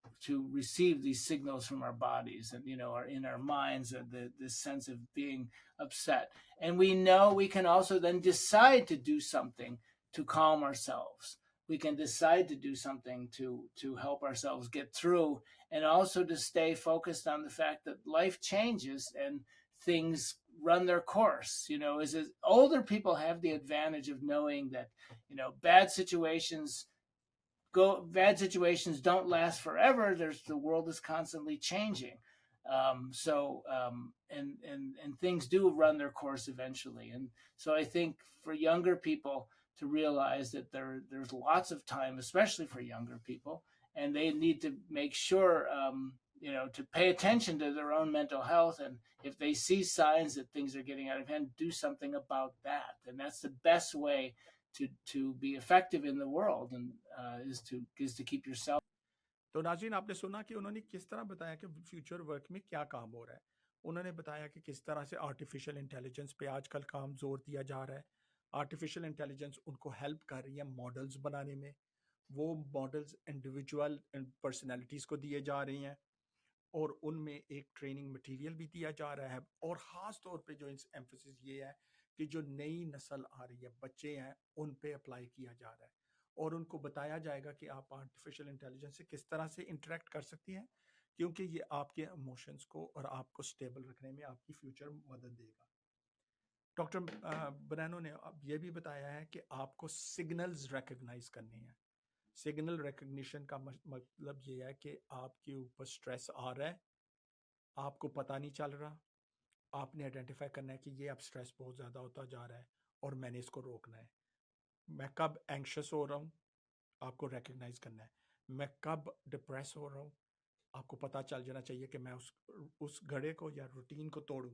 receive these signals from our bodies, and are in our minds, this sense of being upset. And we know we can also then decide to do something to calm ourselves. We can decide to do something to help ourselves get through, and also to stay focused on the fact that life changes and things run their course. As older people have the advantage of knowing that bad situations don't last forever. The world is constantly changing. And things do run their course eventually. And so I think for younger people to realize that there's lots of time, especially for younger people, and they need to make sure to pay attention to their own mental health. And if they see signs that things are getting out of hand, do something about that. And that's the best way to be effective in the world, and is to keep yourself. तो नाज़रीन, आपने सुना कि उन्होंने किस तरह बताया कि फ्यूचर वर्क में क्या काम हो रहा है। उन्होंने बताया कि किस तरह से आर्टिफिशियल इंटेलिजेंस पे आजकल काम जोर दिया जा रहा है। आर्टिफिशियल इंटेलिजेंस उनको हेल्प कर रही है मॉडल्स बनाने में। वो मॉडल्स इंडिविजुअल पर्सनैलिटीज़ को दिए जा रही हैं, और उनमें एक ट्रेनिंग मटेरियल भी दिया जा रहा है। और ख़ास तौर पे जो एम्फोसिस ये है कि जो नई नस्ल आ रही है, बच्चे हैं, उन पे अप्लाई किया जा रहा है, और उनको बताया जाएगा कि आप आर्टिफिशियल इंटेलिजेंस से किस तरह से इंटरेक्ट कर सकती हैं, क्योंकि ये आपके इमोशंस को और आपको स्टेबल रखने में आपकी फ्यूचर मदद देगा। डॉक्टर बनानो ने अब ये भी बताया है कि आपको सिग्नल्स रिकग्नाइज करने हैं। सिग्नल रिकग्निशन का मतलब ये है कि आपके ऊपर स्ट्रेस आ रहा है, आपको पता नहीं चल रहा, आपने आइडेंटिफाई करना है कि ये अब स्ट्रेस बहुत ज़्यादा होता जा रहा है और मैंने इसको रोकना है। मैं कब एंग्शियस हो रहा हूँ, आपको रिकग्नाइज करना है। मैं कब डिप्रेस हो रहा हूँ, आपको पता चल जाना चाहिए कि मैं उस घड़े को या रूटीन को तोड़ूं।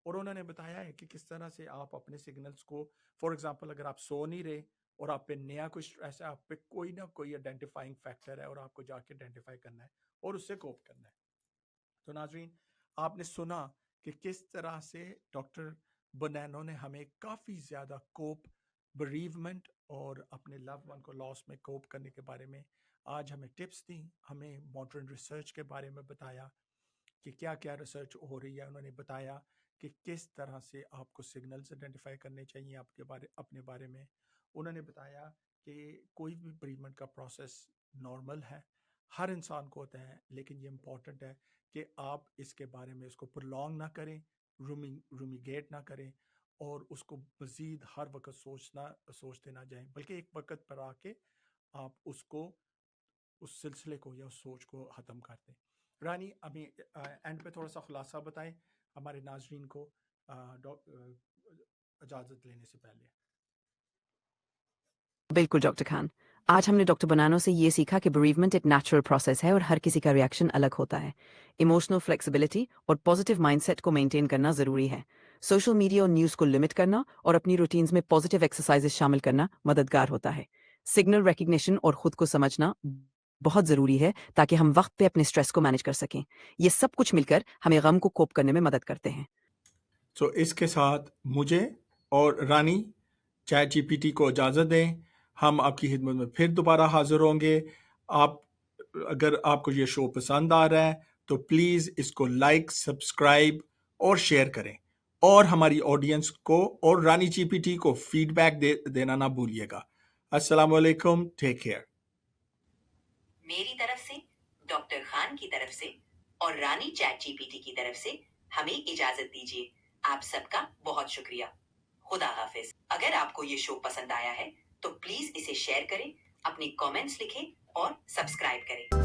और उन्होंने बताया है कि किस तरह से आप अपने सिग्नल्स को, फॉर एग्जांपल, अगर आप सो नहीं रहे और आप पे नया कोई स्ट्रेस है, आप पे कोई ना कोई आइडेंटिफाइंग फैक्टर है और आपको जाके आइडेंटिफाई करना है और उससे कोप करना है। तो नाजरीन, आपने सुना कि किस तरह से डॉक्टर बोनैनो ने हमें काफ़ी ज़्यादा कोप, बेरीवमेंट और अपने लव वन को लॉस में कोप करने के बारे में आज हमें टिप्स दी, हमें मॉडर्न रिसर्च के बारे में बताया कि क्या क्या रिसर्च हो रही है। उन्होंने बताया कि किस तरह से आपको सिग्नल्स आइडेंटिफाई करने चाहिए अपने बारे में। उन्होंने बताया کہ کوئی بھی bereavement کا پروسیس نارمل ہے, ہر انسان کو ہوتا ہے, لیکن یہ امپورٹنٹ ہے کہ آپ اس کے بارے میں اس کو پرولونگ نہ کریں, رومیگیٹ نہ کریں, اور اس کو مزید ہر وقت سوچتے نہ جائیں, بلکہ ایک وقت پر آ کے آپ اس کو, اس سلسلے کو یا اس سوچ کو ختم کر دیں. رانی, ابھی اینڈ پہ تھوڑا سا خلاصہ بتائیں ہمارے ناظرین کو اجازت لینے سے پہلے. بالکل ڈاکٹر خان, آج ہم نے ڈاکٹر بنانو سے یہ سیکھا کہ bereavement ایک نیچرل پروسیس ہے اور ہر کسی کا ریئیکشن الگ ہوتا ہے. ایموشنل فلیکسیبلٹی اور پازیٹیو مائنڈ سیٹ کو مینٹین کرنا ضروری ہے. سوشل میڈیا اور نیوز کو لمٹ کرنا اور اپنی روٹینز میں پازیٹیو ایکسرسائزز شامل کرنا مددگار ہوتا ہے. سگنل ریکگنیشن اور خود کو سمجھنا بہت ضروری ہے تاکہ ہم وقت پہ اپنے سٹریس کو مینج کر سکیں. یہ سب کچھ مل کر ہمیں غم کو کوپ کرنے میں مدد کرتے ہیں. تو اس کے ساتھ مجھے اور رانی چیٹ جی پی ٹی کو اجازت دیں. ہم آپ کی خدمت میں پھر دوبارہ حاضر ہوں گے. اگر آپ کو یہ شو پسند آ رہا ہے تو پلیز اس کو لائک, سبسکرائب اور شیئر کریں, اور ہماری آڈینس کو اور رانی جی پی ٹی کو فیڈ بیک دینا نہ بھولیے گا. السلام علیکم, ٹیک کیئر. میری طرف سے, ڈاکٹر خان کی طرف سے اور رانی چیٹ جی پی ٹی کی طرف سے ہمیں اجازت دیجیے. آپ سب کا بہت شکریہ. خدا حافظ. اگر آپ کو یہ شو پسند آیا ہے تو پلیز اسے شیئر کریں, اپنے کامنٹس لکھیں اور سبسکرائب کریں.